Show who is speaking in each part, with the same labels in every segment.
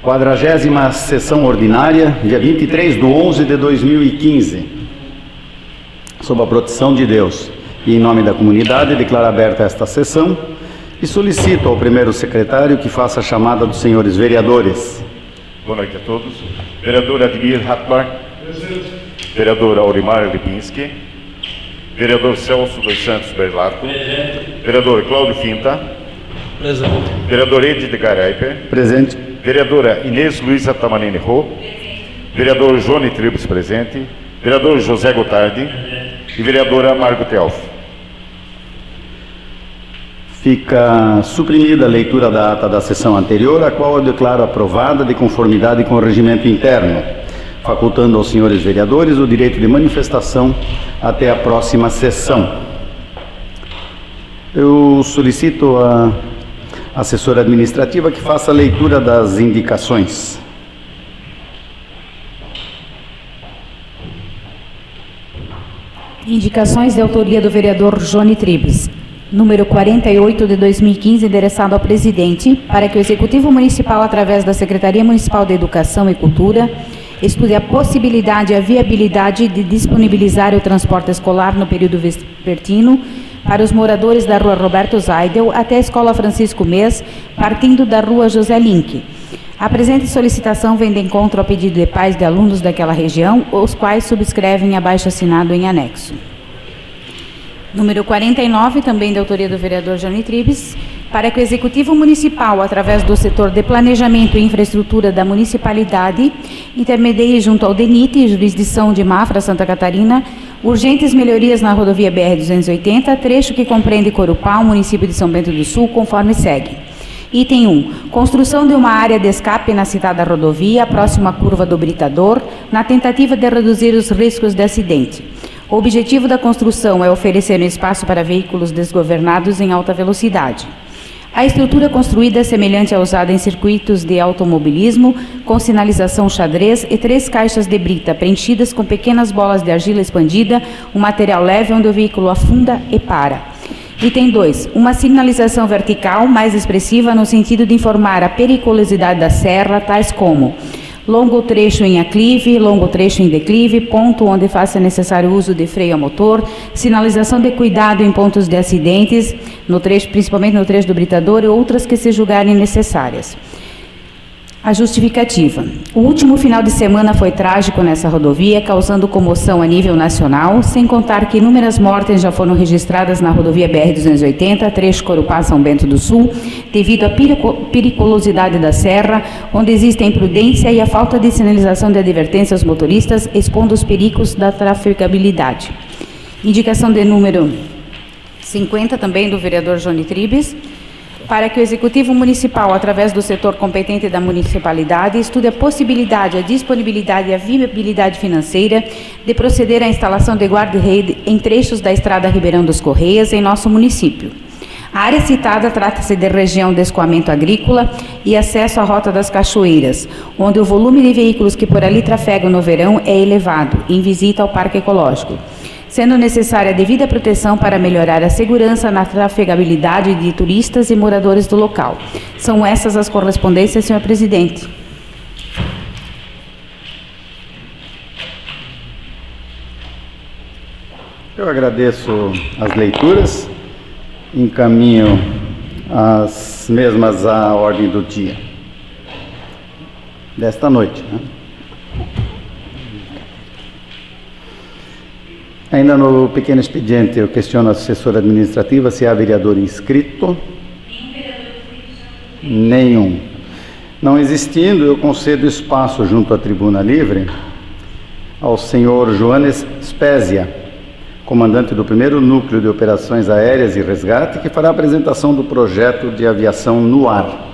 Speaker 1: 40ª sessão ordinária, dia 23/11/2015. Sob a proteção de Deus e em nome da comunidade, declaro aberta esta sessão e solicito ao primeiro secretário que faça a chamada dos senhores vereadores.
Speaker 2: Boa noite a todos. Vereador Admir Hatbar. Presente. Vereador Aurimar Lipinski. Vereador Celso dos Santos Berlato. Presente. Vereador Cláudio Finta.
Speaker 3: Presente.
Speaker 2: Vereador Edi de Garaipe.
Speaker 1: Presente.
Speaker 2: Vereadora Inês Luiza Tamanini Rô. Vereador Johnny Tribes presente. Vereador José Gotardi. E vereadora Margot Telf.
Speaker 1: Fica suprimida a leitura da ata da sessão anterior, a qual eu declaro aprovada de conformidade com o regimento interno, facultando aos senhores vereadores o direito de manifestação até a próxima sessão. Eu solicito a assessora administrativa que faça a leitura das indicações.
Speaker 4: Indicações de autoria do vereador Johnny Tribes. Número 48 de 2015, endereçado ao presidente, para que o Executivo Municipal, através da Secretaria Municipal de Educação e Cultura, estude a possibilidade e a viabilidade de disponibilizar o transporte escolar no período vespertino para os moradores da Rua Roberto Zaidel até a Escola Francisco Mês, partindo da Rua José Linck. A presente solicitação vem de encontro ao pedido de pais de alunos daquela região, os quais subscrevem abaixo-assinado em anexo. Número 49, também de autoria do vereador Johnny Tribes, para que o Executivo Municipal, através do setor de Planejamento e Infraestrutura da Municipalidade, intermedie junto ao DENIT, jurisdição de Mafra, Santa Catarina, urgentes melhorias na rodovia BR-280, trecho que compreende Corupá, município de São Bento do Sul, conforme segue. Item 1. Construção de uma área de escape na citada rodovia, próxima à curva do Britador, na tentativa de reduzir os riscos de acidente. O objetivo da construção é oferecer um espaço para veículos desgovernados em alta velocidade. A estrutura construída é semelhante à usada em circuitos de automobilismo, com sinalização xadrez e 3 caixas de brita preenchidas com pequenas bolas de argila expandida, um material leve onde o veículo afunda e para. Item 2. Uma sinalização vertical mais expressiva no sentido de informar a periculosidade da serra, tais como longo trecho em aclive, longo trecho em declive, ponto onde faça necessário uso de freio a motor, sinalização de cuidado em pontos de acidentes, no trecho, principalmente no trecho do Britador, e outras que se julgarem necessárias. A justificativa. O último final de semana foi trágico nessa rodovia, causando comoção a nível nacional, sem contar que inúmeras mortes já foram registradas na rodovia BR-280, trecho Corupá-São Bento do Sul, devido à periculosidade da serra, onde existe a imprudência e a falta de sinalização de advertência aos motoristas, expondo os perigos da trafegabilidade. Indicação de número 50, também do vereador Johnny Tribes, para que o Executivo Municipal, através do setor competente da municipalidade, estude a possibilidade, a disponibilidade e a viabilidade financeira de proceder à instalação de guarda-rede em trechos da estrada Ribeirão dos Correias, em nosso município. A área citada trata-se de região de escoamento agrícola e acesso à Rota das Cachoeiras, onde o volume de veículos que por ali trafegam no verão é elevado, em visita ao Parque Ecológico, sendo necessária a devida proteção para melhorar a segurança na trafegabilidade de turistas e moradores do local. São essas as correspondências, senhor presidente.
Speaker 1: Eu agradeço as leituras, encaminho as mesmas à ordem do dia desta noite, né? Ainda no pequeno expediente, eu questiono a assessora administrativa se há vereador inscrito. Nenhum. Não existindo, eu concedo espaço junto à tribuna livre ao senhor Joanes Spezia, comandante do 1º Núcleo de Operações Aéreas e Resgate, que fará a apresentação do projeto de aviação no ar.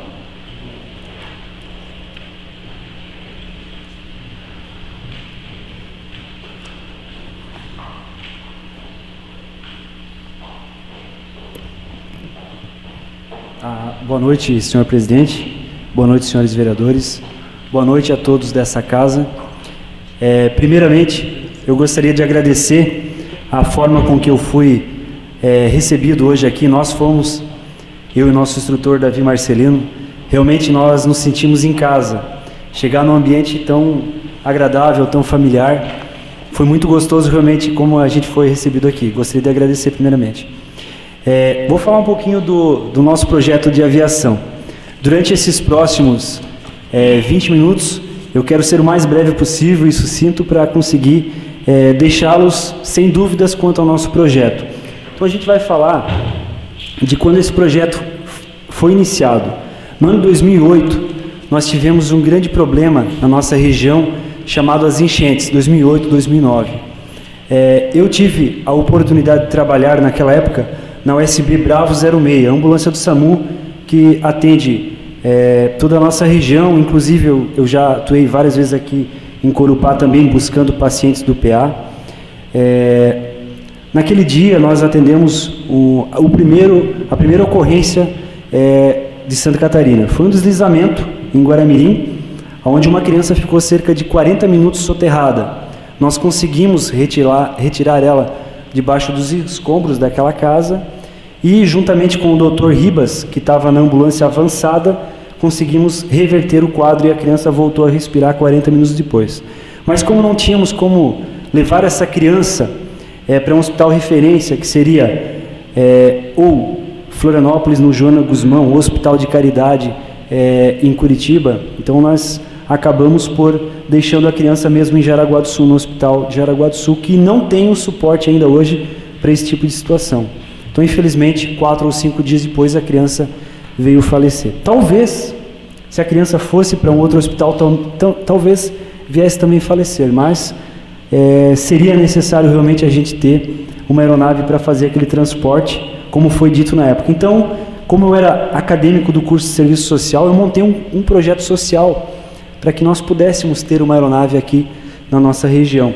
Speaker 3: Boa noite, senhor presidente. Boa noite, senhores vereadores. Boa noite a todos dessa casa. Primeiramente, eu gostaria de agradecer a forma com que eu fui recebido hoje aqui. Nós fomos, eu e nosso instrutor Davi Marcelino, realmente nós nos sentimos em casa. chegar num ambiente tão agradável, tão familiar. Foi muito gostoso realmente como a gente foi recebido aqui. Gostaria de agradecer primeiramente. Vou falar um pouquinho do nosso projeto de aviação. Durante esses próximos 20 minutos, eu quero ser o mais breve possível e sucinto para conseguir deixá-los sem dúvidas quanto ao nosso projeto. Então a gente vai falar de quando esse projeto foi iniciado. No ano de 2008, nós tivemos um grande problema na nossa região chamado as enchentes, 2008, 2009. Eu tive a oportunidade de trabalhar naquela época na USB Bravo 06, a ambulância do SAMU que atende toda a nossa região. Inclusive eu já atuei várias vezes aqui em Corupá também, buscando pacientes do PA. Naquele dia nós atendemos a primeira ocorrência de Santa Catarina. Foi um deslizamento em Guaramirim, onde uma criança ficou cerca de 40 minutos soterrada. Nós conseguimos retirar ela debaixo dos escombros daquela casa e, juntamente com o Dr. Ribas, que estava na ambulância avançada, conseguimos reverter o quadro e a criança voltou a respirar 40 minutos depois. Mas como não tínhamos como levar essa criança para um hospital referência, que seria ou Florianópolis, no Joana Guzmão, ou Hospital de Caridade em Curitiba, então nós acabamos por deixando a criança mesmo em Jaraguá do Sul, no Hospital de Jaraguá do Sul, que não tem o suporte ainda hoje para esse tipo de situação. Então, infelizmente, 4 ou 5 dias depois, a criança veio falecer. Talvez, se a criança fosse para um outro hospital, talvez viesse também falecer, mas seria necessário realmente a gente ter uma aeronave para fazer aquele transporte, como foi dito na época. Então, como eu era acadêmico do curso de serviço social, eu montei um projeto social para que nós pudéssemos ter uma aeronave aqui na nossa região.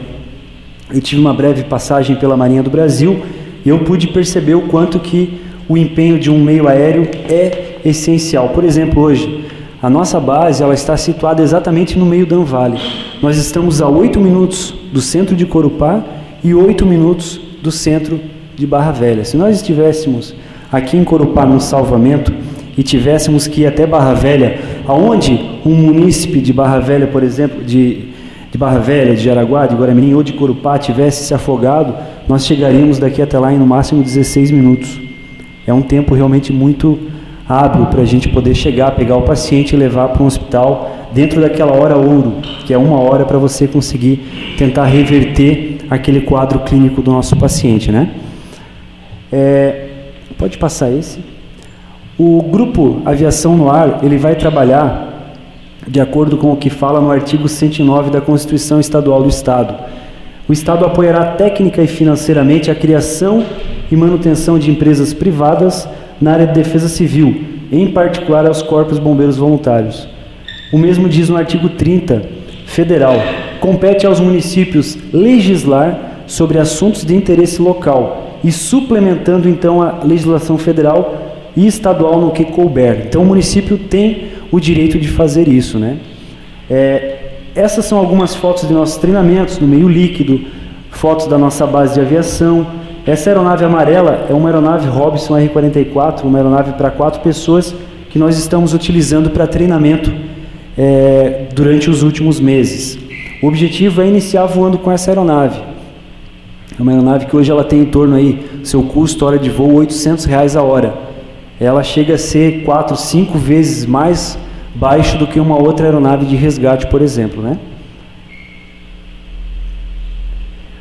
Speaker 3: Eu tive uma breve passagem pela Marinha do Brasil e eu pude perceber o quanto que o empenho de um meio aéreo é essencial. Por exemplo, hoje, a nossa base ela está situada exatamente no meio da Anvale. Nós estamos a 8 minutos do centro de Corupá e 8 minutos do centro de Barra Velha. Se nós estivéssemos aqui em Corupá no salvamento e tivéssemos que ir até Barra Velha, aonde um munícipe de Barra Velha, por exemplo, de Barra Velha, de Jaraguá, de Guaramirim ou de Corupá tivesse se afogado, nós chegaríamos daqui até lá em no máximo 16 minutos. É um tempo realmente muito hábil para a gente poder chegar, pegar o paciente e levar para um hospital dentro daquela hora ouro, que é 1 hora para você conseguir tentar reverter aquele quadro clínico do nosso paciente, né? Pode passar esse. O grupo Aviação no Ar, ele vai trabalhar de acordo com o que fala no artigo 109 da Constituição Estadual do Estado. O Estado apoiará técnica e financeiramente a criação e manutenção de empresas privadas na área de defesa civil, em particular aos corpos bombeiros voluntários. O mesmo diz no artigo 30, federal, compete aos municípios legislar sobre assuntos de interesse local e suplementando então a legislação federal e estadual no que couber. Então o município tem o direito de fazer isso, né? Essas são algumas fotos de nossos treinamentos no meio líquido, fotos da nossa base de aviação. Essa aeronave amarela é uma aeronave Robson R-44, uma aeronave para 4 pessoas que nós estamos utilizando para treinamento durante os últimos meses. O objetivo é iniciar voando com essa aeronave. É uma aeronave que hoje ela tem em torno aí, seu custo, hora de voo, R$ 800 a hora. Ela chega a ser 4, 5 vezes mais baixo do que uma outra aeronave de resgate, por exemplo, né?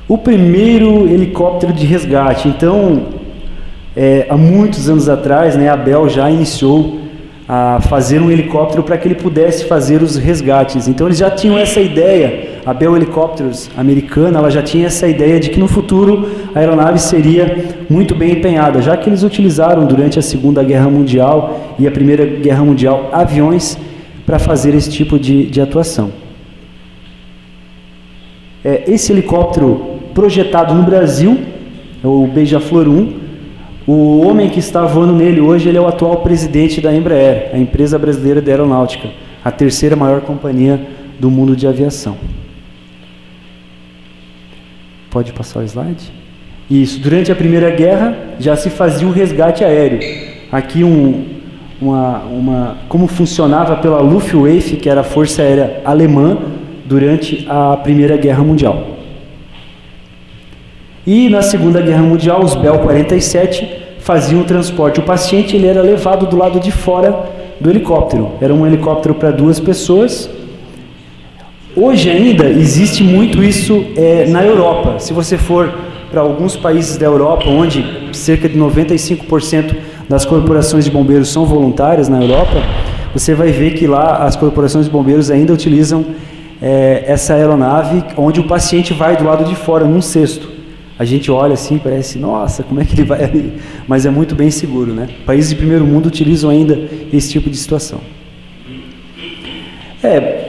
Speaker 3: O primeiro helicóptero de resgate. Então, há muitos anos atrás, né, a Bell já iniciou a fazer um helicóptero para que ele pudesse fazer os resgates. Então, eles já tinham essa ideia, a Bell Helicopters americana, ela já tinha essa ideia de que no futuro a aeronave seria muito bem empenhada, já que eles utilizaram durante a Segunda Guerra Mundial e a Primeira Guerra Mundial aviões para fazer esse tipo de atuação. Esse helicóptero projetado no Brasil, é o Beija-Flor 1, o homem que está voando nele hoje, ele é o atual presidente da Embraer, a empresa brasileira de aeronáutica, a 3ª maior companhia do mundo de aviação. Pode passar o slide? Isso, durante a Primeira Guerra já se fazia o resgate aéreo. Aqui como funcionava pela Luftwaffe, que era a Força Aérea Alemã, durante a Primeira Guerra Mundial. E na Segunda Guerra Mundial, os Bell 47 faziam o transporte. O paciente ele era levado do lado de fora do helicóptero. Era um helicóptero para 2 pessoas. Hoje ainda existe muito isso na Europa. Se você for para alguns países da Europa, onde cerca de 95% das corporações de bombeiros são voluntárias na Europa, você vai ver que lá as corporações de bombeiros ainda utilizam essa aeronave, onde o paciente vai do lado de fora, num cesto. A gente olha assim, parece, nossa, como é que ele vai ali? Mas é muito bem seguro, né? Países de primeiro mundo utilizam ainda esse tipo de situação.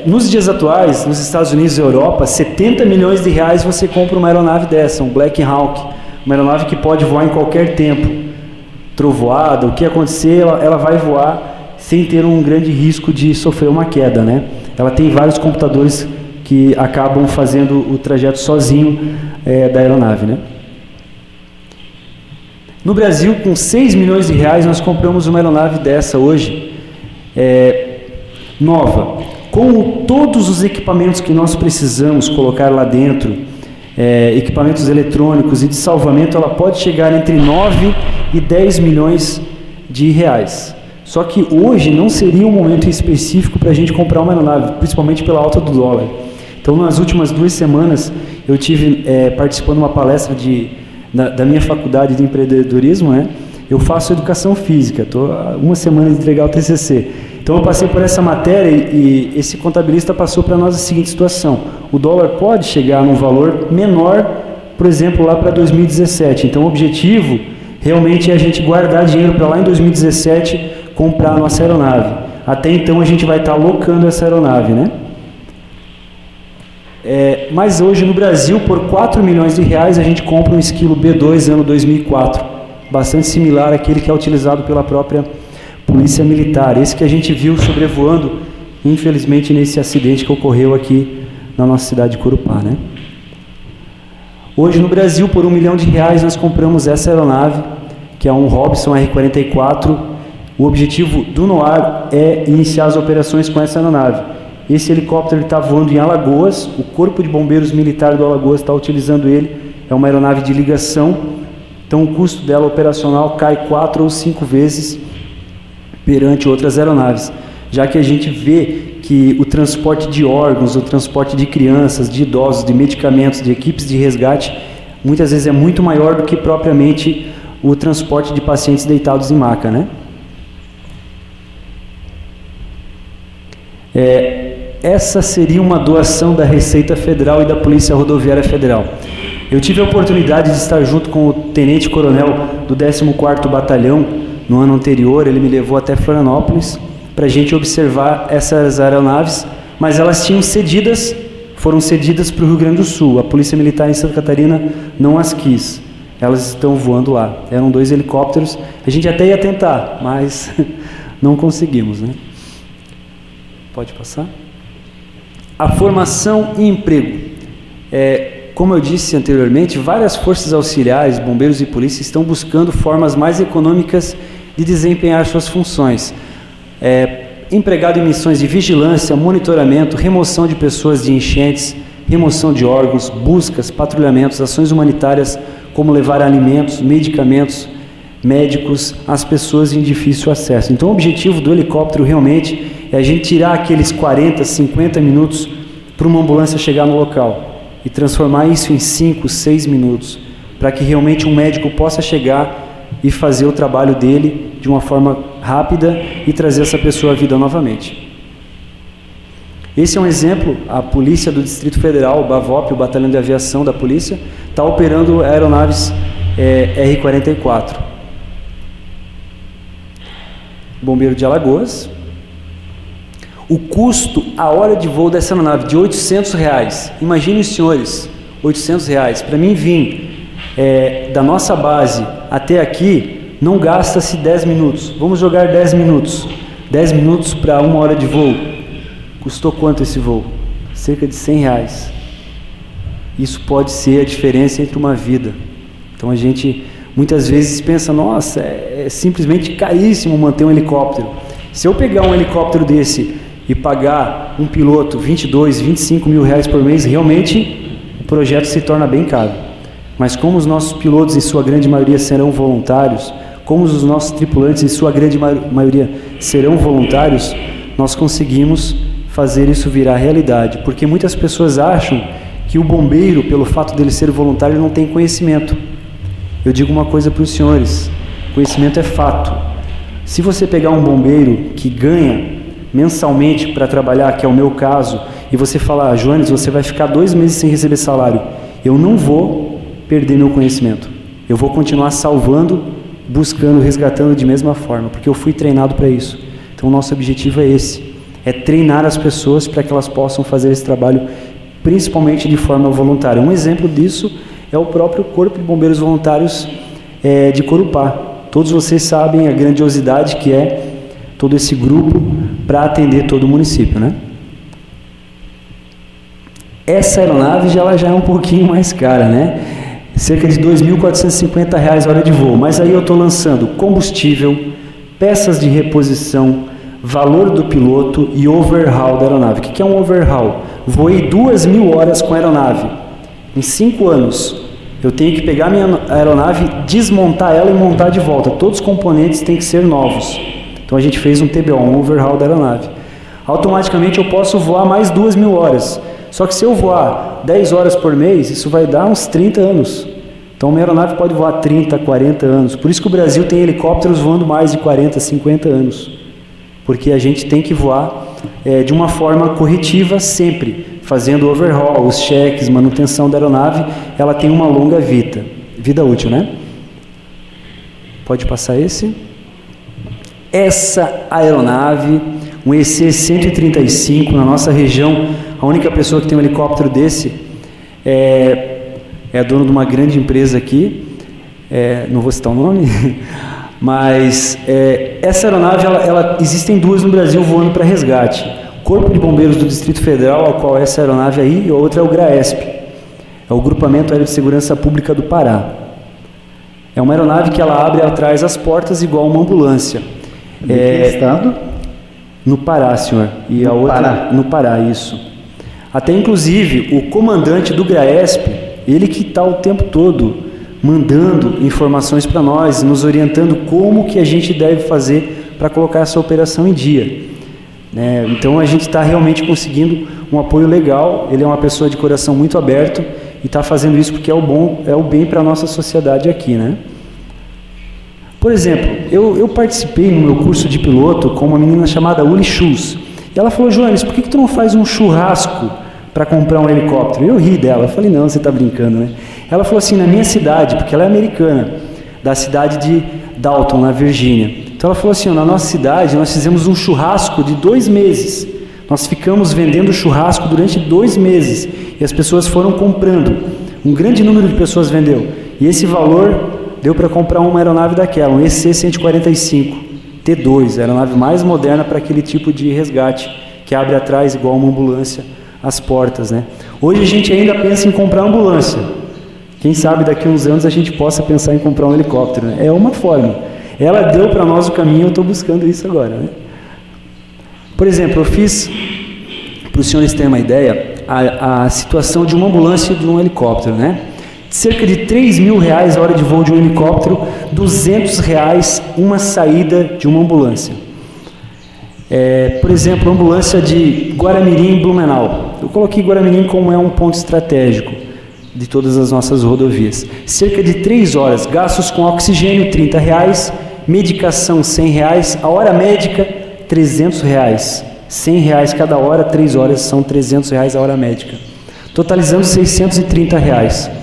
Speaker 3: Nos dias atuais, nos Estados Unidos e Europa, 70 milhões de reais você compra uma aeronave dessa, um Black Hawk, uma aeronave que pode voar em qualquer tempo. Trovoada, o que acontecer, ela vai voar sem ter um grande risco de sofrer uma queda, né? Ela tem vários computadores que acabam fazendo o trajeto sozinho da aeronave, né? No Brasil, com 6 milhões de reais, nós compramos uma aeronave dessa hoje, nova, com todos os equipamentos que nós precisamos colocar lá dentro, equipamentos eletrônicos e de salvamento, ela pode chegar entre 9 e 10 milhões de reais. Só que hoje não seria um momento específico para a gente comprar uma aeronave, principalmente pela alta do dólar. Então, nas últimas 2 semanas, eu tive participando de uma palestra da minha faculdade de empreendedorismo, né? Eu faço educação física, estou há 1 semana de entregar o TCC. Então, eu passei por essa matéria e esse contabilista passou para nós a seguinte situação: o dólar pode chegar num valor menor, por exemplo, lá para 2017. Então, o objetivo realmente é a gente guardar dinheiro para lá em 2017 comprar a nossa aeronave. Até então, a gente vai estar alocando essa aeronave, né? Mas hoje no Brasil, por 4 milhões de reais, a gente compra um Esquilo B2 ano 2004, bastante similar àquele que é utilizado pela própria Polícia Militar, esse que a gente viu sobrevoando, infelizmente, nesse acidente que ocorreu aqui na nossa cidade de Corupá, né? Hoje no Brasil, por 1 milhão de reais, nós compramos essa aeronave, que é um Robson R-44. O objetivo do NOAR é iniciar as operações com essa aeronave. Esse helicóptero está voando em Alagoas, o Corpo de Bombeiros Militar do Alagoas está utilizando ele, é uma aeronave de ligação, então o custo dela operacional cai 4 ou 5 vezes perante outras aeronaves, já que a gente vê que o transporte de órgãos, o transporte de crianças, de idosos, de medicamentos, de equipes de resgate, muitas vezes é muito maior do que propriamente o transporte de pacientes deitados em maca, né? Essa seria uma doação da Receita Federal e da Polícia Rodoviária Federal. Eu tive a oportunidade de estar junto com o tenente-coronel do 14º Batalhão no ano anterior. Ele me levou até Florianópolis para a gente observar essas aeronaves, mas elas foram cedidas para o Rio Grande do Sul. A Polícia Militar em Santa Catarina não as quis. Elas estão voando lá. Eram 2 helicópteros. A gente até ia tentar, mas não conseguimos, né? Pode passar? A formação e emprego. Como eu disse anteriormente, várias forças auxiliares, bombeiros e polícia estão buscando formas mais econômicas de desempenhar suas funções. Empregado em missões de vigilância, monitoramento, remoção de pessoas de enchentes, remoção de órgãos, buscas, patrulhamentos, ações humanitárias, como levar alimentos, medicamentos, médicos às pessoas em difícil acesso. Então, o objetivo do helicóptero realmente é a gente tirar aqueles 40, 50 minutos para uma ambulância chegar no local e transformar isso em 5, 6 minutos, para que realmente um médico possa chegar e fazer o trabalho dele de uma forma rápida e trazer essa pessoa à vida novamente. Esse é um exemplo. A Polícia do Distrito Federal, o BAVOP, o Batalhão de Aviação da Polícia, está operando aeronaves R-44. Bombeiro de Alagoas. O custo, a hora de voo dessa aeronave, de R$800. Imaginem os senhores, R$800. Para mim vir da nossa base até aqui, não gasta-se 10 minutos. Vamos jogar 10 minutos. 10 minutos para 1 hora de voo. Custou quanto esse voo? Cerca de R$100. Isso pode ser a diferença entre uma vida. Então muitas vezes pensa, nossa, é simplesmente caríssimo manter um helicóptero. Se eu pegar um helicóptero desse e pagar um piloto 22, 25 mil reais por mês, realmente o projeto se torna bem caro. Mas como os nossos pilotos, em sua grande maioria, serão voluntários, como os nossos tripulantes, em sua grande maioria, serão voluntários, nós conseguimos fazer isso virar realidade. Porque muitas pessoas acham que o bombeiro, pelo fato dele ser voluntário, não tem conhecimento. Eu digo uma coisa para os senhores, conhecimento é fato. Se você pegar um bombeiro que ganha mensalmente para trabalhar, que é o meu caso, e você falar, Joanes, você vai ficar 2 meses sem receber salário, eu não vou perder meu conhecimento. Eu vou continuar salvando, buscando, resgatando de mesma forma, porque eu fui treinado para isso. Então o nosso objetivo é esse, é treinar as pessoas para que elas possam fazer esse trabalho, principalmente de forma voluntária. Um exemplo disso é o próprio Corpo de Bombeiros Voluntários de Corupá. Todos vocês sabem a grandiosidade que é todo esse grupo para atender todo o município, né? Essa aeronave ela já é um pouquinho mais cara, né? Cerca de R$ 2.450 a hora de voo. Mas aí eu estou lançando combustível, peças de reposição, valor do piloto e overhaul da aeronave. O que é um overhaul? Voei 2.000 horas com a aeronave. Em 5 anos, eu tenho que pegar minha aeronave, desmontar ela e montar de volta. Todos os componentes têm que ser novos. Então a gente fez um TBO, um overhaul da aeronave. Automaticamente eu posso voar mais 2.000 horas. Só que se eu voar 10 horas por mês, isso vai dar uns 30 anos. Então uma aeronave pode voar 30, 40 anos. Por isso que o Brasil tem helicópteros voando mais de 40, 50 anos. Porque a gente tem que voar de uma forma corretiva sempre, fazendo overhaul, os cheques, manutenção da aeronave, ela tem uma longa vida útil, né? Pode passar esse. Essa aeronave, um EC-135, na nossa região, a única pessoa que tem um helicóptero desse é dono de uma grande empresa aqui, não vou citar o nome, mas essa aeronave, existem 2 no Brasil voando para resgate. Corpo de Bombeiros do Distrito Federal, ao qual essa aeronave aí, e a outra é o GRAESP, é o Grupamento Aéreo de Segurança Pública do Pará. É uma aeronave que ela abre atrás as portas igual uma ambulância.
Speaker 1: De que estado?
Speaker 3: No Pará, senhor. E
Speaker 1: no
Speaker 3: a outra
Speaker 1: Pará.
Speaker 3: No Pará, isso. Até inclusive o comandante do GRAESP, ele que está o tempo todo mandando informações para nós, nos orientando como que a gente deve fazer para colocar essa operação em dia. Então a gente está realmente conseguindo um apoio legal. Ele é uma pessoa de coração muito aberto e está fazendo isso porque é o bem para a nossa sociedade aqui, né? Por exemplo, eu participei no meu curso de piloto com uma menina chamada Uli Schultz. E ela falou, Joanes, por que tu não faz um churrasco para comprar um helicóptero? Eu ri dela, eu falei, não, você está brincando, né? Ela falou assim, na minha cidade, porque ela é americana, da cidade de Dalton, na Virgínia. Então ela falou assim, na nossa cidade nós fizemos um churrasco de 2 meses. Nós ficamos vendendo churrasco durante 2 meses. E as pessoas foram comprando. Um grande número de pessoas vendeu. E esse valor deu para comprar uma aeronave daquela, um EC-145 T2, a aeronave mais moderna para aquele tipo de resgate, que abre atrás, igual uma ambulância, as portas, né? Hoje a gente ainda pensa em comprar ambulância. Quem sabe daqui a uns anos a gente possa pensar em comprar um helicóptero, né? É uma forma. Ela deu para nós o caminho, eu estou buscando isso agora, né? Por exemplo, eu fiz, para os senhores terem uma ideia, a situação de uma ambulância e de um helicóptero, né? Cerca de R$3.000 a hora de voo de um helicóptero, R$200 uma saída de uma ambulância. Por exemplo, a ambulância de Guaramirim e Blumenau. Eu coloquei Guaramirim como é um ponto estratégico de todas as nossas rodovias. Cerca de 3 horas, gastos com oxigênio R$30, medicação R$100, a hora médica R$300, R$100 cada hora, 3 horas são R$300 a hora médica, totalizando R$630.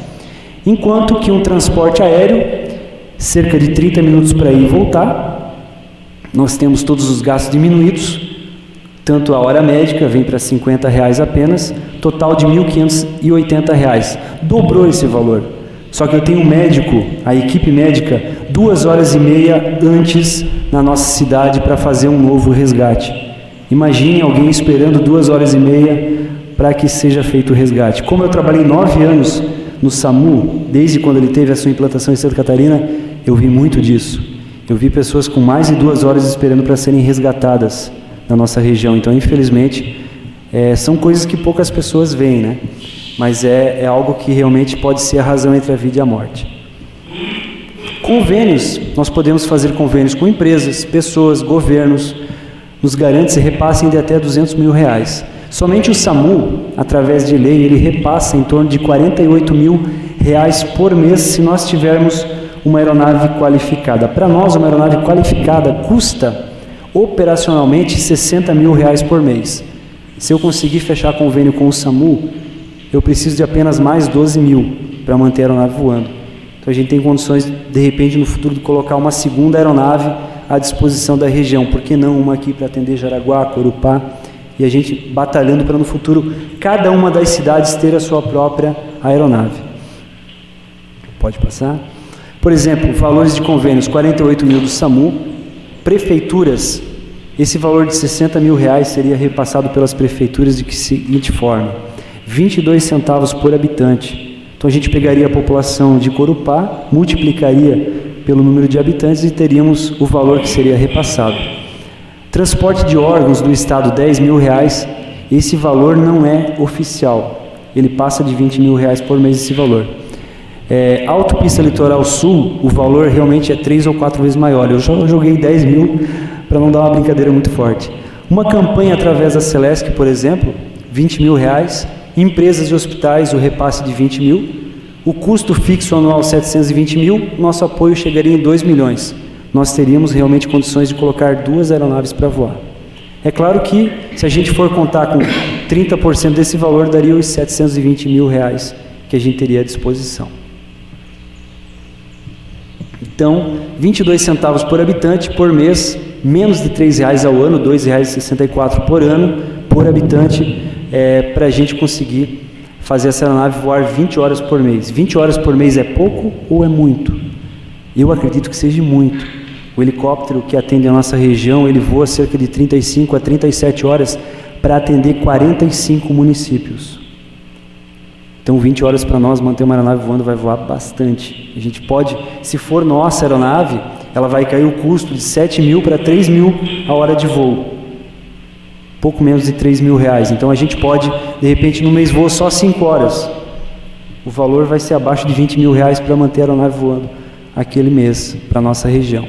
Speaker 3: Enquanto que um transporte aéreo, cerca de 30 minutos para ir e voltar, nós temos todos os gastos diminuídos, tanto a hora médica vem para R$50 apenas, total de R$1.580, dobrou esse valor. Só que eu tenho um médico, a equipe médica, 2 horas e meia antes na nossa cidade para fazer um novo resgate. Imagine alguém esperando 2 horas e meia para que seja feito o resgate. Como eu trabalhei 9 anos no SAMU, desde quando ele teve a sua implantação em Santa Catarina, eu vi muito disso. Eu vi pessoas com mais de 2 horas esperando para serem resgatadas na nossa região. Então, infelizmente, são coisas que poucas pessoas veem, né? Mas é algo que realmente pode ser a razão entre a vida e a morte. Convênios, nós podemos fazer convênios com empresas, pessoas, governos, nos garantes e repassem de até R$200 mil. Somente o SAMU, através de lei, ele repassa em torno de R$48 mil por mês se nós tivermos uma aeronave qualificada. Para nós, uma aeronave qualificada custa operacionalmente R$60 mil por mês. Se eu conseguir fechar convênio com o SAMU, eu preciso de apenas mais 12 mil para manter a aeronave voando. Então a gente tem condições, de repente, no futuro, de colocar uma segunda aeronave à disposição da região. Por que não uma aqui para atender Jaraguá, Corupá? E a gente batalhando para no futuro cada uma das cidades ter a sua própria aeronave. Pode passar? Por exemplo, valores de convênios, 48 mil do SAMU, prefeituras, esse valor de R$60 mil seria repassado pelas prefeituras de seguinte forma: 22 centavos por habitante. Então a gente pegaria a população de Corupá, multiplicaria pelo número de habitantes e teríamos o valor que seria repassado. Transporte de órgãos do Estado, R$10 mil. Esse valor não é oficial. Ele passa de R$20 mil por mês esse valor. Autopista Litoral Sul, o valor realmente é 3 ou 4 vezes maior. Eu já joguei 10 mil para não dar uma brincadeira muito forte. Uma campanha através da Celesc, por exemplo, R$20 mil. Empresas e hospitais, o repasse de 20 mil. O custo fixo anual, 720 mil. Nosso apoio chegaria em 2 milhões. Nós teríamos realmente condições de colocar 2 aeronaves para voar. É claro que, se a gente for contar com 30% desse valor, daria os 720 mil que a gente teria à disposição. Então, 22 centavos por habitante por mês, menos de R$3 ao ano, R$2,64 por ano, por habitante, para a gente conseguir fazer essa aeronave voar 20 horas por mês. 20 horas por mês é pouco ou é muito? Eu acredito que seja muito. O helicóptero que atende a nossa região, ele voa cerca de 35 a 37 horas para atender 45 municípios. Então 20 horas para nós manter uma aeronave voando vai voar bastante. A gente pode, se for nossa aeronave, ela vai cair o custo de 7 mil para 3 mil a hora de voo. Pouco menos de R$3 mil. Então a gente pode, de repente, no mês voa só 5 horas. O valor vai ser abaixo de R$20 mil para manter a aeronave voando aquele mês para a nossa região.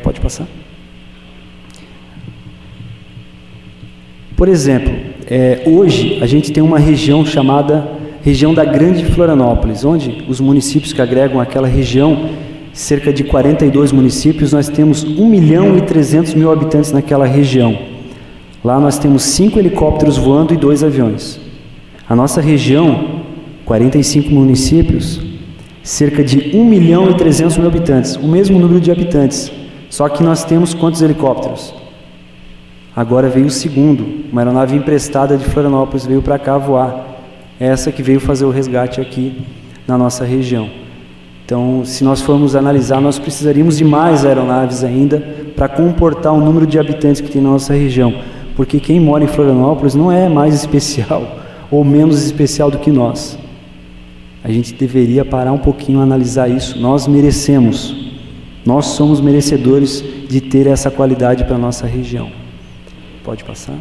Speaker 3: Pode passar? Por exemplo, hoje a gente tem uma região chamada região da Grande Florianópolis, onde os municípios que agregam aquela região, cerca de 42 municípios, nós temos 1.300.000 habitantes naquela região. Lá nós temos 5 helicópteros voando e 2 aviões. A nossa região, 45 municípios, cerca de 1.300.000 habitantes, o mesmo número de habitantes, só que nós temos quantos helicópteros? Agora veio o segundo, uma aeronave emprestada de Florianópolis veio para cá voar, essa que veio fazer o resgate aqui na nossa região. Então, se nós formos analisar, nós precisaríamos de mais aeronaves ainda para comportar o número de habitantes que tem na nossa região, porque quem mora em Florianópolis não é mais especial ou menos especial do que nós. A gente deveria parar um pouquinho e analisar isso. Nós merecemos, nós somos merecedores de ter essa qualidade para a nossa região. Pode passar?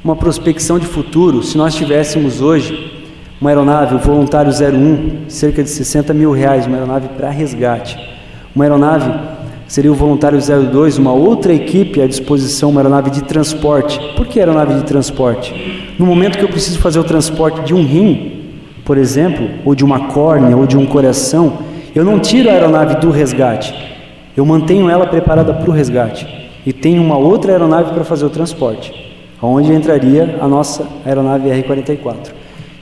Speaker 3: Uma prospecção de futuro, se nós tivéssemos hoje uma aeronave, o Voluntário 01, cerca de R$60 mil, uma aeronave para resgate. Uma aeronave seria o Voluntário 02, uma outra equipe à disposição, uma aeronave de transporte. Por que aeronave de transporte? No momento que eu preciso fazer o transporte de um rim, por exemplo, ou de uma córnea, ou de um coração, eu não tiro a aeronave do resgate, eu mantenho ela preparada para o resgate, e tenho uma outra aeronave para fazer o transporte, onde entraria a nossa aeronave R-44.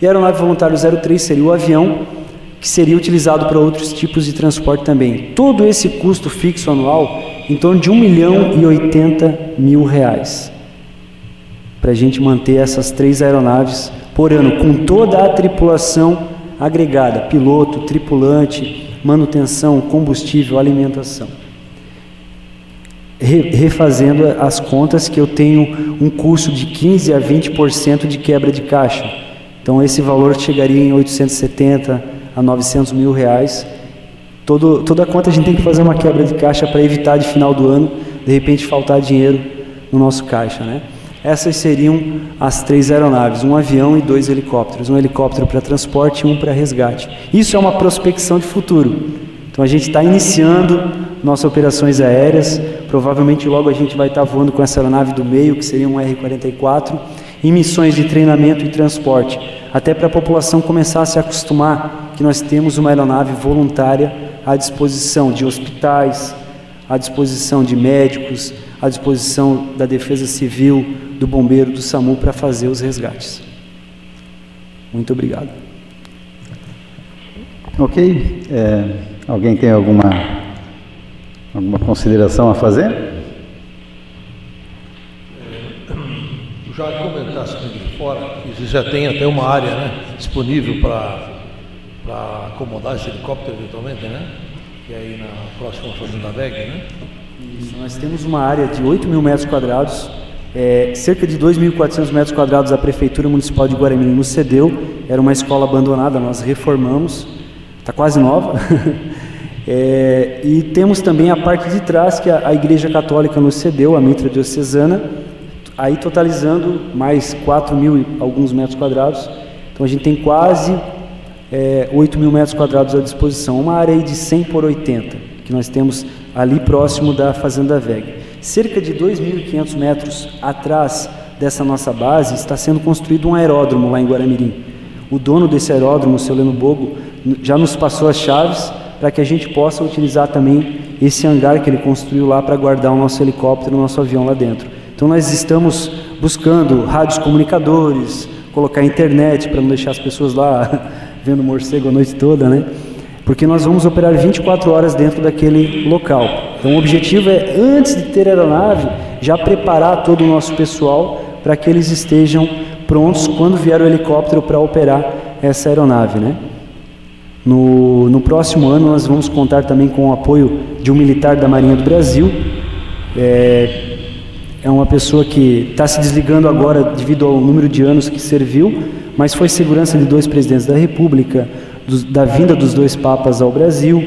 Speaker 3: E a aeronave Voluntário 03 seria o avião, que seria utilizado para outros tipos de transporte também. Todo esse custo fixo anual, em torno de R$1.080.000, para a gente manter essas 3 aeronaves por ano, com toda a tripulação agregada, piloto, tripulante, manutenção, combustível, alimentação. Refazendo as contas, que eu tenho um custo de 15% a 20% de quebra de caixa. Então esse valor chegaria em 870 a 900 mil reais. Toda a conta a gente tem que fazer uma quebra de caixa para evitar de final do ano, de repente, faltar dinheiro no nosso caixa, né? Essas seriam as 3 aeronaves, um avião e 2 helicópteros. Um helicóptero para transporte e um para resgate. Isso é uma prospecção de futuro. Então a gente está iniciando nossas operações aéreas. Provavelmente logo a gente vai estar voando com essa aeronave do meio, que seria um R-44, em missões de treinamento e transporte. Até para a população começar a se acostumar que nós temos uma aeronave voluntária à disposição de hospitais, à disposição de médicos, à disposição da Defesa Civil, do Bombeiro, do SAMU, para fazer os resgates. Muito obrigado.
Speaker 1: Ok. Alguém tem alguma consideração a fazer?
Speaker 5: Já comentasse aqui de fora que você já tem até uma área, né, disponível para acomodar esse helicóptero eventualmente, né? Que é aí na próxima Fazenda VEG, né?
Speaker 3: Isso, nós temos uma área de 8.000 metros quadrados, cerca de 2.400 metros quadrados a Prefeitura Municipal de Guaramirim nos cedeu. Era uma escola abandonada, nós reformamos, está quase nova. E temos também a parte de trás que a Igreja Católica nos cedeu, a Mitra Diocesana, aí totalizando mais 4.000 e alguns metros quadrados. Então a gente tem quase 8.000 metros quadrados à disposição, uma área aí de 100 por 80, que nós temos ali próximo da Fazenda VEG. Cerca de 2.500 metros atrás dessa nossa base está sendo construído um aeródromo lá em Guaramirim. O dono desse aeródromo, o seu Leno Bogo, já nos passou as chaves para que a gente possa utilizar também esse hangar que ele construiu lá para guardar o nosso helicóptero, o nosso avião lá dentro. Então nós estamos buscando rádios comunicadores, colocar internet para não deixar as pessoas lá vendo morcego a noite toda, né? Porque nós vamos operar 24 horas dentro daquele local. Então o objetivo é, antes de ter aeronave, já preparar todo o nosso pessoal para que eles estejam prontos quando vier o helicóptero para operar essa aeronave, né? No próximo ano nós vamos contar também com o apoio de um militar da Marinha do Brasil. É uma pessoa que está se desligando agora devido ao número de anos que serviu, mas foi segurança de 2 presidentes da República, da vinda dos 2 papas ao Brasil,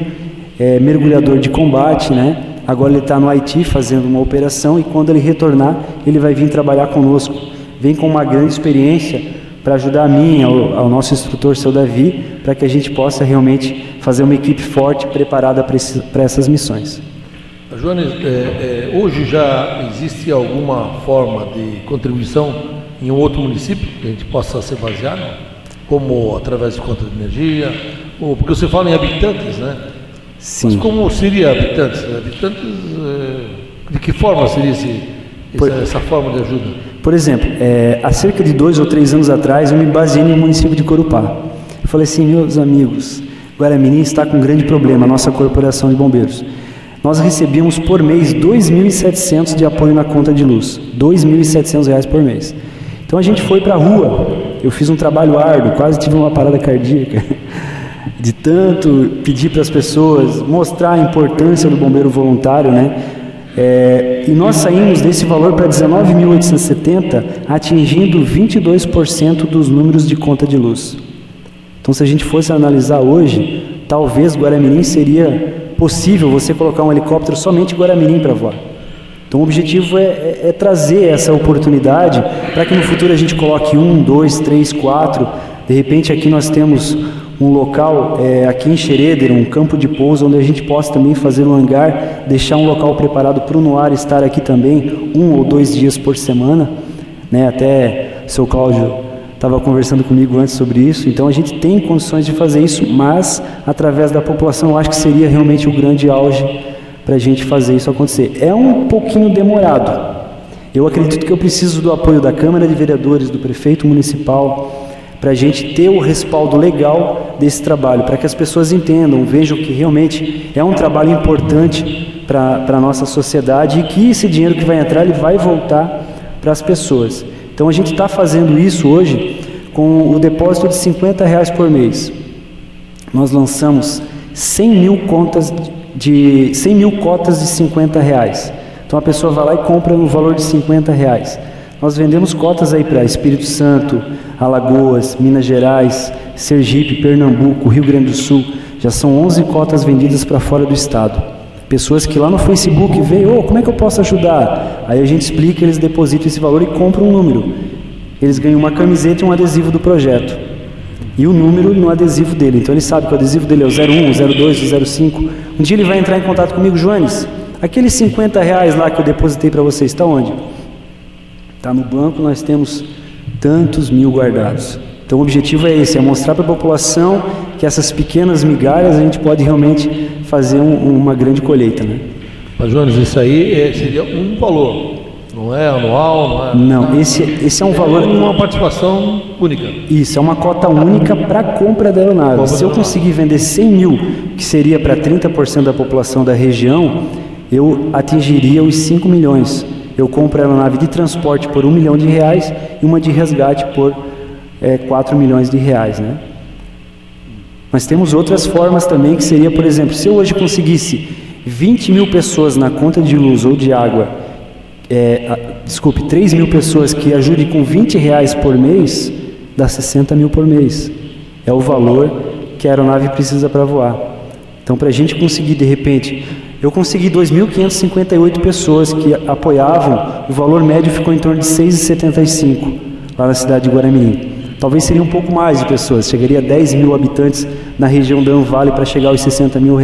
Speaker 3: mergulhador de combate, né? Agora ele está no Haiti fazendo uma operação e quando ele retornar, ele vai vir trabalhar conosco. Vem com uma grande experiência para ajudar a mim, ao nosso instrutor, seu Davi, para que a gente possa realmente fazer uma equipe forte, preparada para essas missões.
Speaker 5: Jones, hoje já existe alguma forma de contribuição em um outro município que a gente possa ser baseado? Como através de conta de energia? Ou, porque você fala em habitantes, né?
Speaker 3: Sim.
Speaker 5: Mas como seria habitantes? Habitantes, de que forma seria essa forma de ajuda?
Speaker 3: Por exemplo, há cerca de 2 ou 3 anos atrás, eu me baseei no município de Corupá. Eu falei assim, meus amigos, Guaramirim está com um grande problema, a nossa corporação de bombeiros. Nós recebíamos por mês 2.700 de apoio na conta de luz, R$2.700 por mês. Então a gente foi para a rua, eu fiz um trabalho árduo, quase tive uma parada cardíaca, de tanto pedir para as pessoas, mostrar a importância do bombeiro voluntário, né? E nós saímos desse valor para 19.870, atingindo 22% dos números de conta de luz. Então se a gente fosse analisar hoje, talvez Guaramirim seria possível você colocar um helicóptero somente em Guaramirim para voar. Então o objetivo é trazer essa oportunidade para que no futuro a gente coloque 1, 2, 3, 4. De repente aqui nós temos um local, aqui em Xereder, um campo de pouso, onde a gente possa também fazer um hangar, deixar um local preparado para o NOAR estar aqui também 1 ou 2 dias por semana, né? Até o seu Cláudio estava conversando comigo antes sobre isso. Então a gente tem condições de fazer isso, mas através da população eu acho que seria realmente o grande auge para a gente fazer isso acontecer. É um pouquinho demorado. Eu acredito que eu preciso do apoio da Câmara de Vereadores, do Prefeito Municipal, para a gente ter o respaldo legal desse trabalho, para que as pessoas entendam, vejam que realmente é um trabalho importante para a nossa sociedade e que esse dinheiro que vai entrar, ele vai voltar para as pessoas. Então a gente está fazendo isso hoje com o depósito de R$50 por mês. Nós lançamos 100 mil cotas de R$50. Então a pessoa vai lá e compra no valor de R$50. Nós vendemos cotas aí para Espírito Santo, Alagoas, Minas Gerais, Sergipe, Pernambuco, Rio Grande do Sul. Já são 11 cotas vendidas para fora do estado. Pessoas que lá no Facebook veem, como é que eu posso ajudar? Aí a gente explica, eles depositam esse valor e compram um número. Eles ganham uma camiseta e um adesivo do projeto. E o número no adesivo dele. Então ele sabe que o adesivo dele é o 01, o 02, o 05. Um dia ele vai entrar em contato comigo, Joanes, aqueles R$50 lá que eu depositei para você, está onde? Está no banco, nós temos tantos mil guardados. Então o objetivo é esse, é mostrar para a população que essas pequenas migalhas a gente pode realmente fazer uma grande colheita, né?
Speaker 5: Mas, Jones, isso aí seria um valor, não é anual?
Speaker 3: Não, esse é um valor...
Speaker 5: uma participação única.
Speaker 3: Isso, é uma cota única para a compra da aeronave. Se eu conseguir vender 100 mil, que seria para 30% da população da região, eu atingiria os 5 milhões. Eu compro a aeronave de transporte por R$1 milhão e uma de resgate por R$4 milhões, né? Nós temos outras formas também, que seria, por exemplo, se eu hoje conseguisse 20 mil pessoas na conta de luz ou de água, 3 mil pessoas que ajudem com R$20 por mês, dá 60 mil por mês. É o valor que a aeronave precisa para voar. Então, para a gente conseguir, de repente, eu consegui 2.558 pessoas que apoiavam, o valor médio ficou em torno de R$ 6,75 lá na cidade de Guaramirim. Talvez seria um pouco mais de pessoas, chegaria a 10 mil habitantes na região da Anvale para chegar aos R$60 mil.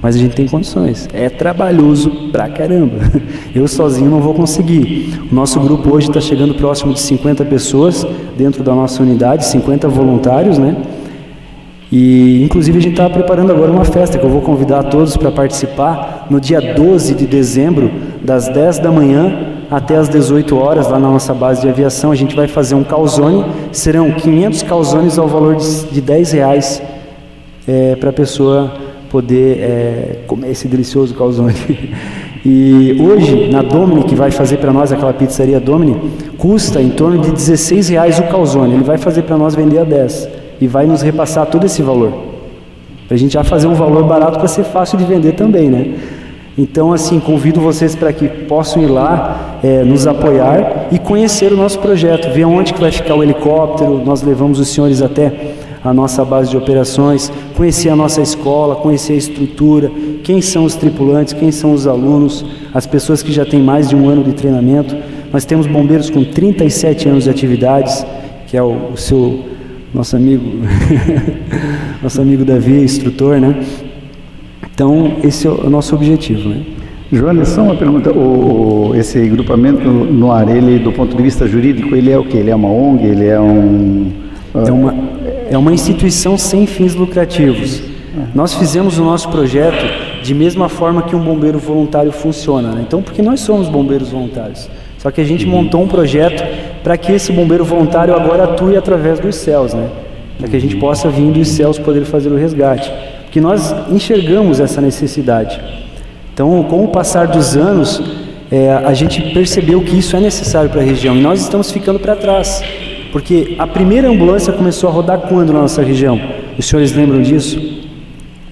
Speaker 3: Mas a gente tem condições, é trabalhoso pra caramba, eu sozinho não vou conseguir. O nosso grupo hoje está chegando próximo de 50 pessoas dentro da nossa unidade, 50 voluntários, né? E inclusive a gente está preparando agora uma festa que eu vou convidar todos para participar no dia 12 de dezembro, das 10 da manhã até as 18 horas, lá na nossa base de aviação. A gente vai fazer um calzone, serão 500 calzones ao valor de R$10 para a pessoa poder comer esse delicioso calzone. E hoje, na Domini, que vai fazer para nós, aquela pizzaria Domini, custa em torno de R$16 o calzone. Ele vai fazer para nós vender a 10 e vai nos repassar todo esse valor. Para a gente já fazer um valor barato para ser fácil de vender também, né? Então, assim, convido vocês para que possam ir lá, nos apoiar e conhecer o nosso projeto, ver onde que vai ficar o helicóptero. Nós levamos os senhores até a nossa base de operações, conhecer a nossa escola, conhecer a estrutura, quem são os tripulantes, quem são os alunos, as pessoas que já têm mais de um ano de treinamento. Nós temos bombeiros com 37 anos de atividades, que é nosso amigo, nosso amigo Davi, instrutor, né? Então, esse é o nosso objetivo, né?
Speaker 1: Joanes, só uma pergunta, esse agrupamento no ar, ele, do ponto de vista jurídico, ele é o quê? Ele é uma ONG, ele é um...
Speaker 3: É uma instituição sem fins lucrativos. Nós fizemos o nosso projeto de mesma forma que um bombeiro voluntário funciona, né? Então, porque nós somos bombeiros voluntários. Só que a gente montou um projeto para que esse bombeiro voluntário agora atue através dos céus, né? Para que a gente possa vir dos céus poder fazer o resgate. Porque nós enxergamos essa necessidade. Então, com o passar dos anos, a gente percebeu que isso é necessário para a região. E nós estamos ficando para trás. Porque a primeira ambulância começou a rodar quando na nossa região? Os senhores lembram disso?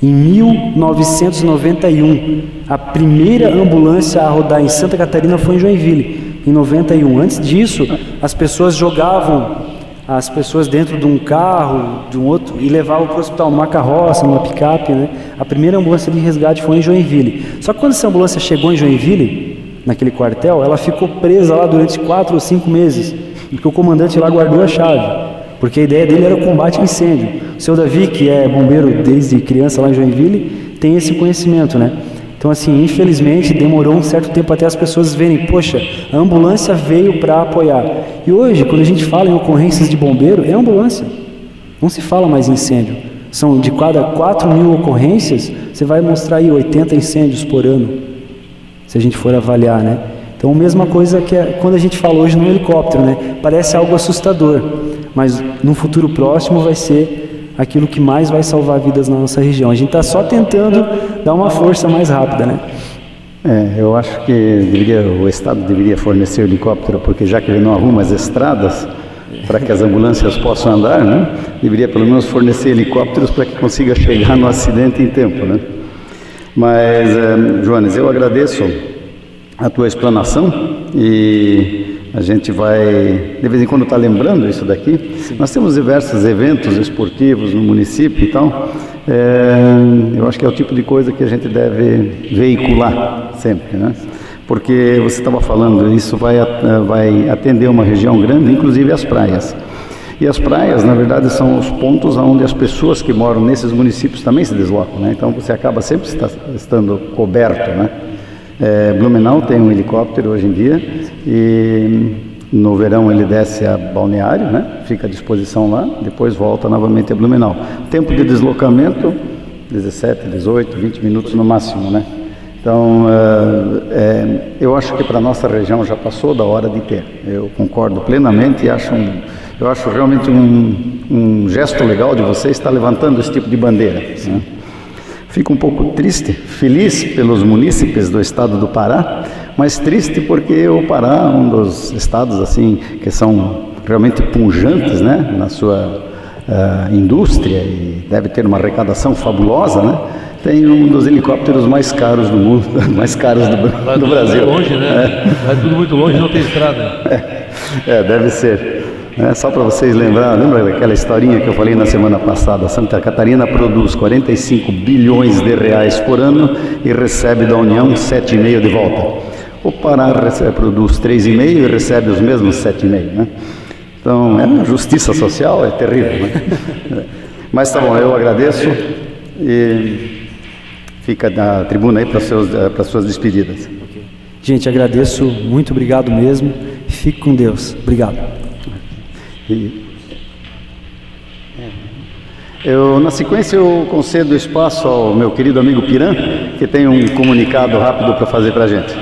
Speaker 3: Em 1991. A primeira ambulância a rodar em Santa Catarina foi em Joinville, em 91. Antes disso, as pessoas jogavam as pessoas dentro de um carro, de um outro, e levavam para o hospital numa carroça, numa picape, né? A primeira ambulância de resgate foi em Joinville. Só que quando essa ambulância chegou em Joinville, naquele quartel, ela ficou presa lá durante 4 ou 5 meses, porque o comandante lá guardou a chave, porque a ideia dele era o combate a incêndio. O seu Davi, que é bombeiro desde criança lá em Joinville, tem esse conhecimento, né? Então, assim, infelizmente, demorou um certo tempo até as pessoas verem, poxa, a ambulância veio para apoiar. E hoje, quando a gente fala em ocorrências de bombeiro, é ambulância. Não se fala mais em incêndio. São de cada 4 mil ocorrências, você vai mostrar aí 80 incêndios por ano, se a gente for avaliar, né? Então, a mesma coisa que quando a gente fala hoje no helicóptero, né? Parece algo assustador, mas no futuro próximo vai ser aquilo que mais vai salvar vidas na nossa região. A gente está só tentando dar uma força mais rápida, né?
Speaker 1: Eu acho que o Estado deveria fornecer helicóptero, porque já que ele não arruma as estradas para que as ambulâncias possam andar, né? Deveria pelo menos fornecer helicópteros para que consiga chegar no acidente em tempo, né? Mas, Joanes, eu agradeço a tua explanação e a gente vai, de vez em quando, estar lembrando isso daqui. Sim. Nós temos diversos eventos esportivos no município e tal. Eu acho que é o tipo de coisa que a gente deve veicular sempre, né? Porque você estava falando, isso vai atender uma região grande, inclusive as praias. E as praias, na verdade, são os pontos onde as pessoas que moram nesses municípios também se deslocam, né? Então você acaba sempre estando coberto, né? Blumenau tem um helicóptero hoje em dia e no verão ele desce a Balneário, né? Fica à disposição lá, depois volta novamente a Blumenau. Tempo de deslocamento, 17, 18, 20 minutos no máximo, né? Então, eu acho que para a nossa região já passou da hora de ter. Eu concordo plenamente e eu acho realmente um gesto legal de você estar levantando esse tipo de bandeira, né? Fico um pouco triste, feliz pelos munícipes do estado do Pará, mas triste porque o Pará é um dos estados assim que são realmente pujantes, né, na sua indústria e deve ter uma arrecadação fabulosa, né? Tem um dos helicópteros mais caros do mundo, mais caros do Brasil.
Speaker 5: Longe, né? Vai tudo muito longe, não tem estrada.
Speaker 1: Deve ser. Só para vocês lembrar, lembra daquela historinha que eu falei na semana passada? Santa Catarina produz 45 bilhões de reais por ano e recebe da União 7,5 de volta. O Pará produz 3,5 e recebe os mesmos 7,5, né? Então, a justiça social é terrível, né? Mas tá bom, eu agradeço e fica na tribuna aí para as suas despedidas.
Speaker 3: Gente, agradeço, muito obrigado mesmo. Fique com Deus. Obrigado.
Speaker 1: Na sequência, eu concedo espaço ao meu querido amigo Piran, que tem um comunicado rápido para fazer para a gente.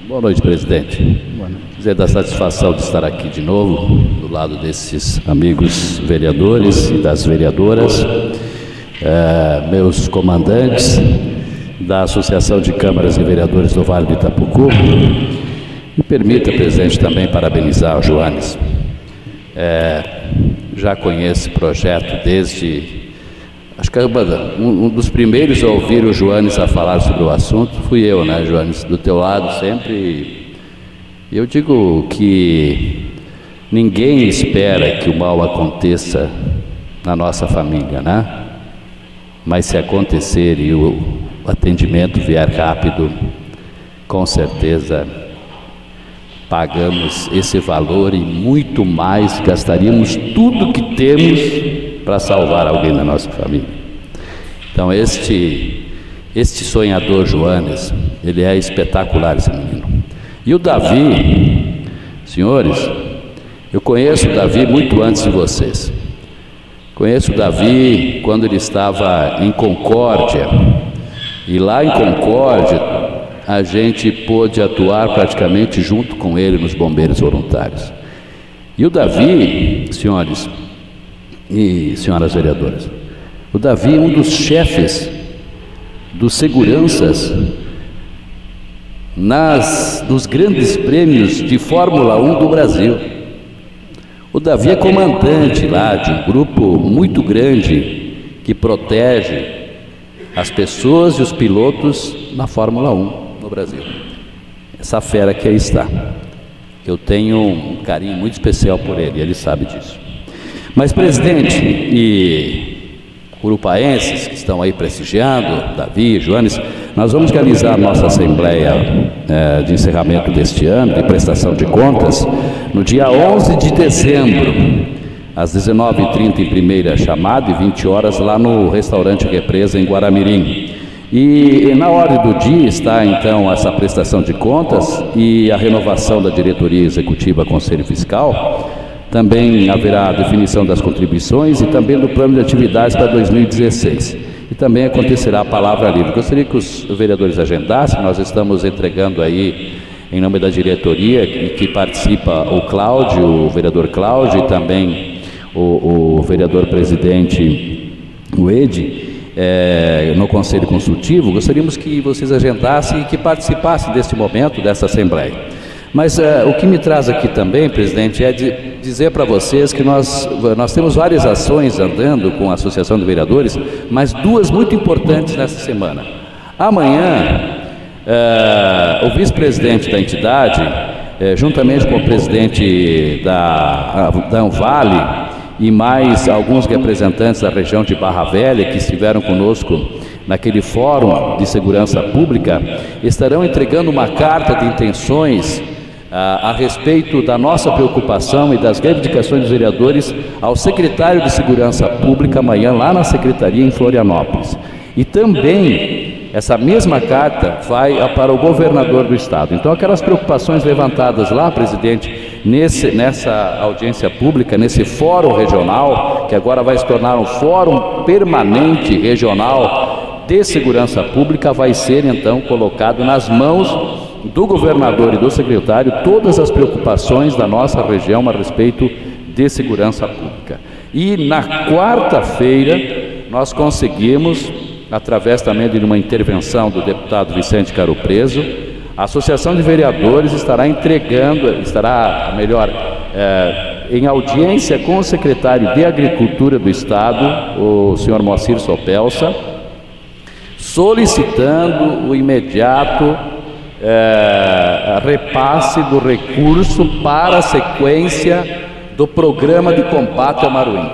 Speaker 6: Boa noite, presidente. Boa noite. Dizer da satisfação de estar aqui de novo, do lado desses amigos vereadores e das vereadoras, meus comandantes da Associação de Câmaras e Vereadores do Vale do Itapucu. Me permita, presidente, também parabenizar o Joanes. Já conheço esse projeto desde... Acho que um dos primeiros a ouvir o Joanes a falar sobre o assunto fui eu, né, Joanes? Do teu lado sempre. Eu digo que ninguém espera que o mal aconteça na nossa família, né? Mas se acontecer e o atendimento vier rápido, com certeza pagamos esse valor e muito mais, gastaríamos tudo que temos para salvar alguém da nossa família. Então este sonhador Joanes, ele é espetacular, esse menino. E o Davi, senhores, eu conheço o Davi muito antes de vocês. Conheço o Davi quando ele estava em Concórdia, e lá em Concórdia a gente pôde atuar praticamente junto com ele nos bombeiros voluntários. E o Davi, senhores e senhoras vereadoras, o Davi é um dos chefes dos seguranças nos grandes prêmios de Fórmula 1 do Brasil. O Davi é comandante lá de um grupo muito grande que protege as pessoas e os pilotos na Fórmula 1 no Brasil. Essa fera que aí está. Eu tenho um carinho muito especial por ele, ele sabe disso. Mas, presidente e curupaenses que estão aí prestigiando, Davi, Joanes, nós vamos realizar a nossa Assembleia de encerramento deste ano, de prestação de contas, no dia 11 de dezembro, às 19h30 em primeira chamada e 20 horas lá no restaurante Represa, em Guaramirim. E na ordem do dia está então essa prestação de contas e a renovação da diretoria executiva Conselho Fiscal. Também haverá a definição das contribuições e também do plano de atividades para 2016. E também acontecerá a palavra livre. Gostaria que os vereadores agendassem, nós estamos entregando aí, em nome da diretoria, que participa o Cláudio, o vereador Cláudio, e também o vereador presidente, o Edi, no Conselho Consultivo. Gostaríamos que vocês agendassem e que participassem deste momento, dessa Assembleia. Mas o que me traz aqui também, presidente, é dizer para vocês que nós temos várias ações andando com a Associação de Vereadores, mas duas muito importantes nessa semana. Amanhã, o vice-presidente da entidade, juntamente com o presidente da Anvale e mais alguns representantes da região de Barra Velha que estiveram conosco naquele Fórum de Segurança Pública, estarão entregando uma carta de intenções a respeito da nossa preocupação e das reivindicações dos vereadores ao secretário de Segurança Pública amanhã lá na Secretaria em Florianópolis. E também essa mesma carta vai para o governador do estado. Então aquelas preocupações levantadas lá, presidente, nessa audiência pública, nesse fórum regional, que agora vai se tornar um fórum permanente regional de segurança pública, vai ser então colocado nas mãos do governador e do secretário todas as preocupações da nossa região a respeito de segurança pública. E na quarta-feira nós conseguimos, através também de uma intervenção do deputado Vicente Caro Preso, a Associação de Vereadores estará em audiência com o secretário de Agricultura do Estado, o senhor Moacir Sopelsa, solicitando o imediato repasse do recurso para a sequência do programa de combate ao maruim,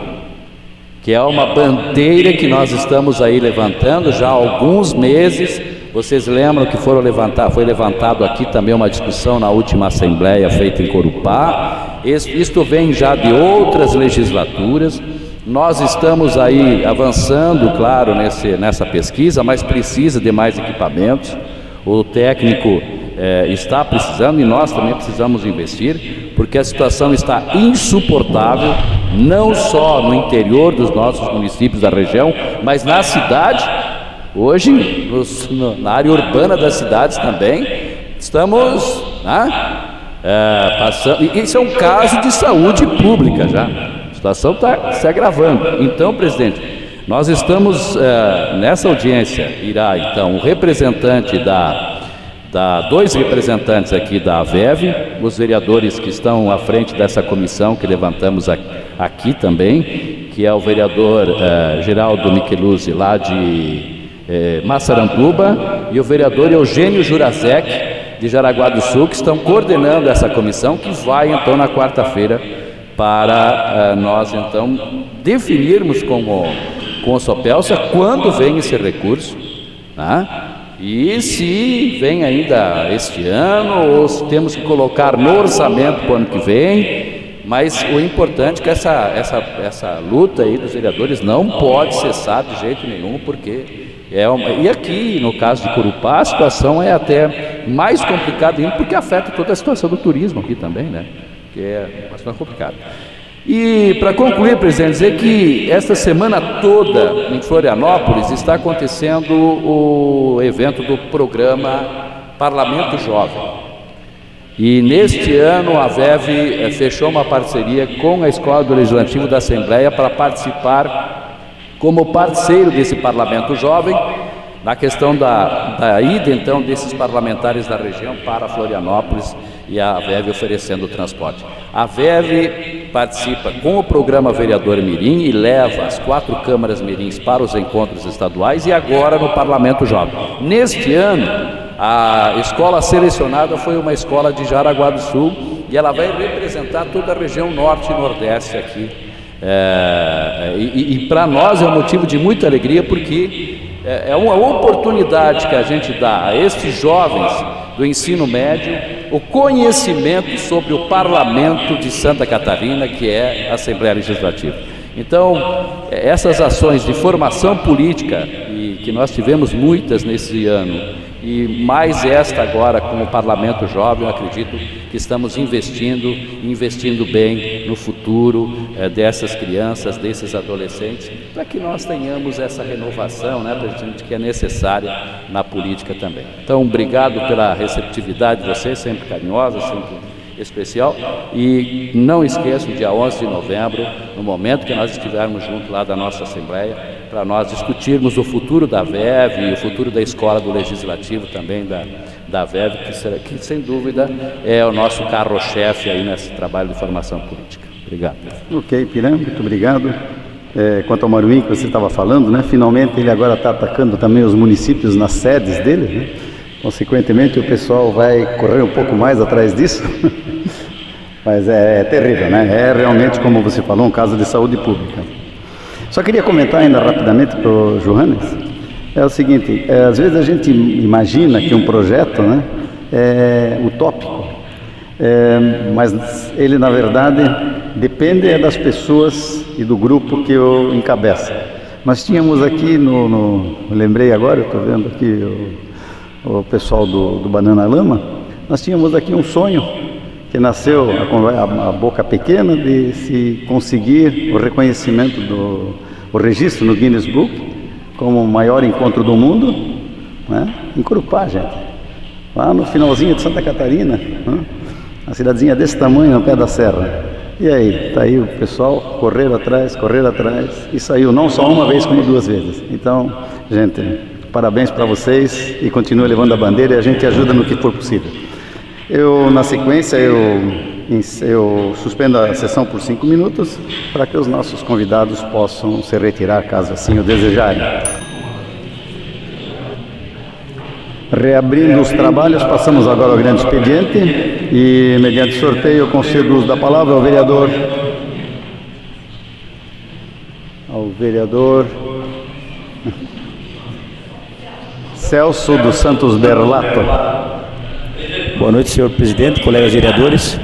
Speaker 6: que é uma bandeira que nós estamos aí levantando já há alguns meses. Vocês lembram que foi levantado aqui também uma discussão na última assembleia feita em Corupá. Isto vem já de outras legislaturas. Nós estamos aí avançando, claro, nessa pesquisa, mas precisa de mais equipamentos. O técnico está precisando e nós também precisamos investir, porque a situação está insuportável, não só no interior dos nossos municípios da região, mas na cidade. Hoje, na área urbana das cidades também, estamos passando. E isso é um caso de saúde pública já. A situação está se agravando. Então, presidente, nós estamos nessa audiência, irá então o representante dois representantes aqui da AVEV, os vereadores que estão à frente dessa comissão que levantamos aqui também, que é o vereador Geraldo Micheluzzi, lá de Massaranduba, e o vereador Eugênio Jurazek, de Jaraguá do Sul, que estão coordenando essa comissão, que vai então na quarta-feira para nós então definirmos com o Sopelsa quando vem esse recurso, e se vem ainda este ano ou se temos que colocar no orçamento para o ano que vem. Mas o importante é que essa luta aí dos vereadores não pode cessar de jeito nenhum, porque e aqui no caso de Corupá a situação é até mais complicada ainda, porque afeta toda a situação do turismo aqui também, né? Que é uma situação complicada. E para concluir, presidente, dizer que esta semana toda em Florianópolis está acontecendo o evento do programa Parlamento Jovem. E neste ano a VEV fechou uma parceria com a Escola do Legislativo da Assembleia para participar como parceiro desse Parlamento Jovem na questão da ida então desses parlamentares da região para Florianópolis, e a VEV oferecendo o transporte. A VEV participa com o programa Vereador Mirim e leva as 4 câmaras mirins para os encontros estaduais e agora no Parlamento Jovem. Neste ano, a escola selecionada foi uma escola de Jaraguá do Sul e ela vai representar toda a região norte e nordeste aqui. E para nós é um motivo de muita alegria, porque é uma oportunidade que a gente dá a estes jovens do ensino médio o conhecimento sobre o Parlamento de Santa Catarina, que é a Assembleia Legislativa. Então, essas ações de formação política, e que nós tivemos muitas nesse ano, e mais esta agora com o Parlamento Jovem, eu acredito que estamos investindo bem no futuro dessas crianças, desses adolescentes, para que nós tenhamos essa renovação, né, presidente, que é necessária na política também. Então, obrigado pela receptividade de vocês, sempre carinhosa, sempre especial, e não esqueçam, dia 11 de novembro, no momento que nós estivermos junto lá da nossa Assembleia, para nós discutirmos o futuro da VEV e o futuro da escola do Legislativo também da VEV, que sem dúvida é o nosso carro-chefe aí nesse trabalho de formação política. Obrigado.
Speaker 1: Ok, Piran, muito obrigado. Quanto ao Maruim que você estava falando, né, finalmente ele agora está atacando também os municípios nas sedes dele, né? Consequentemente o pessoal vai correr um pouco mais atrás disso. Mas é terrível, né? É realmente, como você falou, um caso de saúde pública. Só queria comentar ainda rapidamente para o Johannes, é o seguinte, às vezes a gente imagina que um projeto, né, é utópico, mas ele na verdade depende das pessoas e do grupo que o encabeça. Nós tínhamos aqui, lembrei agora, eu estou vendo aqui o pessoal do Banana Lama, nós tínhamos aqui um sonho que nasceu a boca pequena de se conseguir o reconhecimento o registro no Guinness Book como o maior encontro do mundo, né, em Corupá, gente, lá no finalzinho de Santa Catarina, né, uma cidadezinha desse tamanho no pé da serra. E aí, tá aí o pessoal correr atrás, e saiu não só uma vez como 2 vezes. Então, gente, parabéns para vocês e continue levando a bandeira e a gente ajuda no que for possível. Na sequência, eu suspendo a sessão por 5 minutos para que os nossos convidados possam se retirar, caso assim o desejarem. Reabrindo os trabalhos, passamos agora ao grande expediente e, mediante sorteio, eu concedo o uso da palavra ao vereador Celso dos Santos Berlato.
Speaker 7: Boa noite, senhor presidente, colegas vereadores.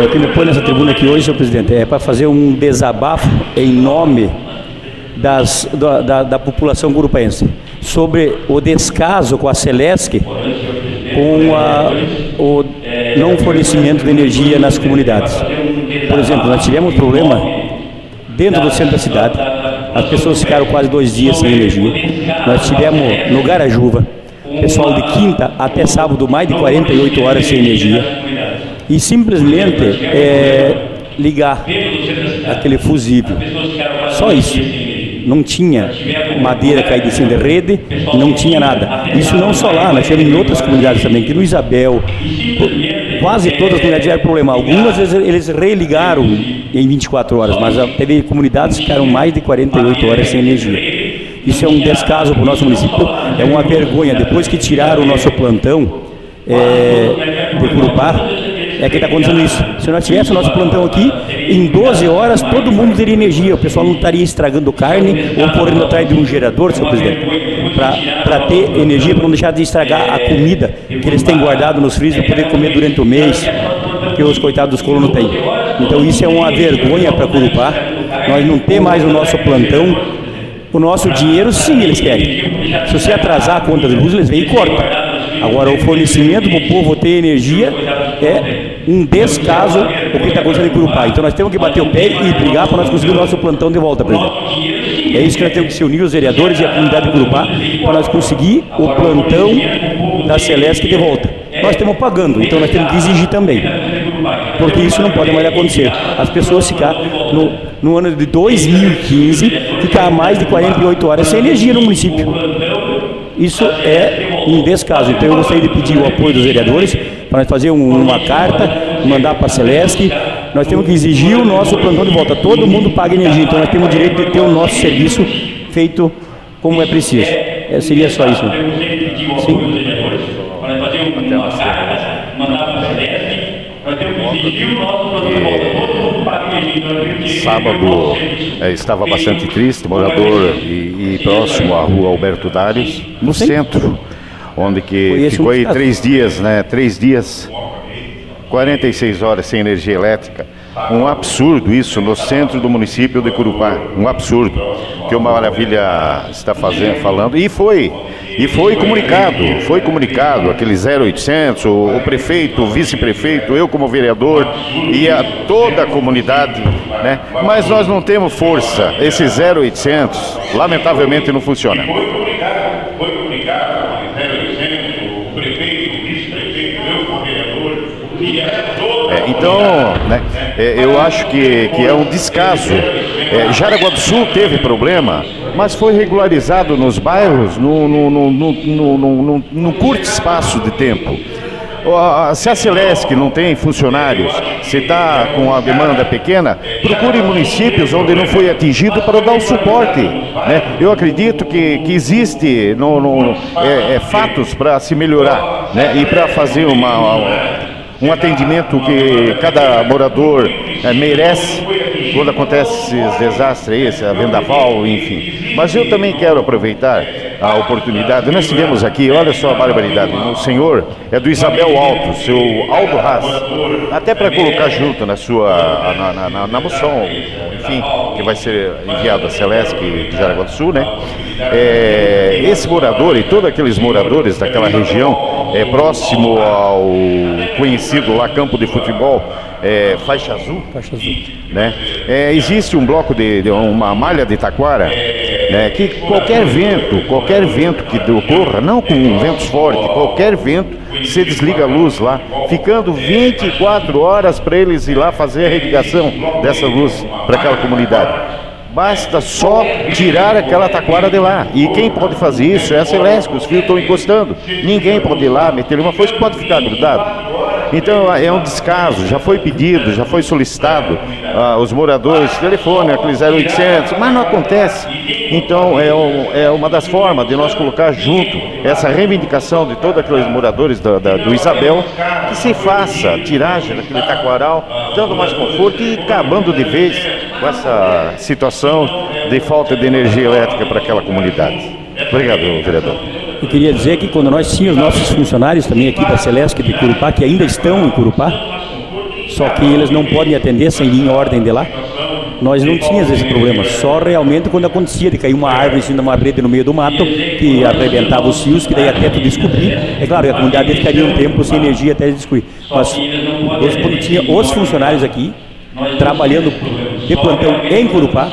Speaker 7: O que me põe nessa tribuna aqui hoje, senhor presidente, é para fazer um desabafo em nome da população gurupaense sobre o descaso com a Celesc, com o não fornecimento de energia nas comunidades. Por exemplo, nós tivemos um problema dentro do centro da cidade, as pessoas ficaram quase 2 dias sem energia. Nós tivemos no Garajuva, pessoal de quinta até sábado, mais de 48 horas sem energia. E simplesmente ligar aquele fusível. Só isso. Não tinha madeira caída em cima da rede, não tinha nada. Isso não só lá, nós tivemos em outras comunidades também, que no Isabel, quase todas as comunidades tiveram problema. Algumas vezes eles religaram em 24 horas, mas teve comunidades que ficaram mais de 48 horas sem energia. Isso é um descaso para o nosso município, é uma vergonha. Depois que tiraram o nosso plantão de Corupá, é que está acontecendo isso. Se nós tivéssemos o nosso plantão aqui, em 12 horas todo mundo teria energia, o pessoal não estaria estragando carne ou correndo atrás de um gerador, senhor presidente, para ter energia, para não deixar de estragar a comida que eles têm guardado nos freezers para poder comer durante o mês, que os coitados dos colonos têm. Então isso é uma vergonha para Corupá. Nós não temos mais o nosso plantão. O nosso dinheiro, sim, eles querem. Se você atrasar a conta de luz, eles vêm e cortam. Agora, o fornecimento para o povo ter energia é um descaso o que está acontecendo em Corupá. Então, nós temos que bater o pé e brigar para nós conseguir o nosso plantão de volta, presidente. É isso que nós temos que se unir, os vereadores e a comunidade de Corupá, para nós conseguir o plantão da Celesc de volta. Nós estamos pagando, então nós temos que exigir também. Porque isso não pode mais acontecer. As pessoas ficar no ano de 2015, ficar mais de 48 horas sem energia no município. Isso é um descaso. Então eu gostaria de pedir o apoio dos vereadores para nós fazer uma carta, mandar para a Celesc. Nós temos que exigir o nosso plantão de volta. Todo mundo paga energia, então nós temos o direito de ter o nosso serviço feito como é preciso. Seria só isso. Sim.
Speaker 2: Sábado estava bastante triste, morador e próximo à rua Alberto Dários, no centro, onde que ficou aí 3 dias, né? 3 dias, 46 horas sem energia elétrica. Um absurdo isso no centro do município de Corupá, um absurdo, que o Maravilha está falando, e foi comunicado, aquele 0800, o prefeito, o vice-prefeito, eu como vereador e a toda a comunidade, né? Mas nós não temos força, esse 0800 lamentavelmente não funciona. Foi comunicado, 0800, o prefeito, o vice-prefeito, eu como vereador e a toda a então, né, eu acho que é um descaso. Jaraguá do Sul teve problema mas foi regularizado nos bairros num curto espaço de tempo. Se a Celesc não tem funcionários, se está com a demanda pequena, procure municípios onde não foi atingido para dar o suporte, né? Eu acredito que existe fatos para se melhorar, né? E para fazer um atendimento que cada morador merece quando acontece esses desastres, a vendaval, enfim. Mas eu também quero aproveitar a oportunidade. Nós tivemos aqui, olha só a barbaridade, o senhor é do Isabel Alto, seu Aldo Haas, até para colocar junto na sua, na moção, enfim, que vai ser enviada a Celesc de Jaraguá do Sul, né? Esse morador e todos aqueles moradores daquela região, próximo ao conhecido lá campo de futebol, Faixa Azul, né? Existe um bloco uma malha de taquara, né, que qualquer vento que ocorra, não com ventos fortes, qualquer vento, se desliga a luz lá, ficando 24 horas para eles ir lá fazer a irrigação dessa luz para aquela comunidade. Basta só tirar aquela taquara de lá. E quem pode fazer isso é a Celesc, os fios estão encostando. Ninguém pode ir lá, meter uma foice que pode ficar grudado. Então é um descaso, já foi pedido, já foi solicitado os moradores, telefone, aquele 0800, mas não acontece. Então é uma das formas de nós colocar junto essa reivindicação de todos aqueles moradores do Isabel, que se faça a tiragem daquele taquaral, dando mais conforto e acabando de vez com essa situação de falta de energia elétrica para aquela comunidade. Obrigado, vereador.
Speaker 7: Eu queria dizer que quando nós tínhamos nossos funcionários também aqui da Celesc de Curupá, que ainda estão em Curupá, só que eles não podem atender sem vir em ordem de lá, nós não tínhamos esse problema, só realmente quando acontecia de cair uma árvore em cima de uma breda no meio do mato, que arrebentava os fios, que daí até tu descobrir. É claro que a comunidade ficaria um tempo sem energia até descobrir. Mas quando tinha os funcionários aqui, trabalhando de plantão em Curupá,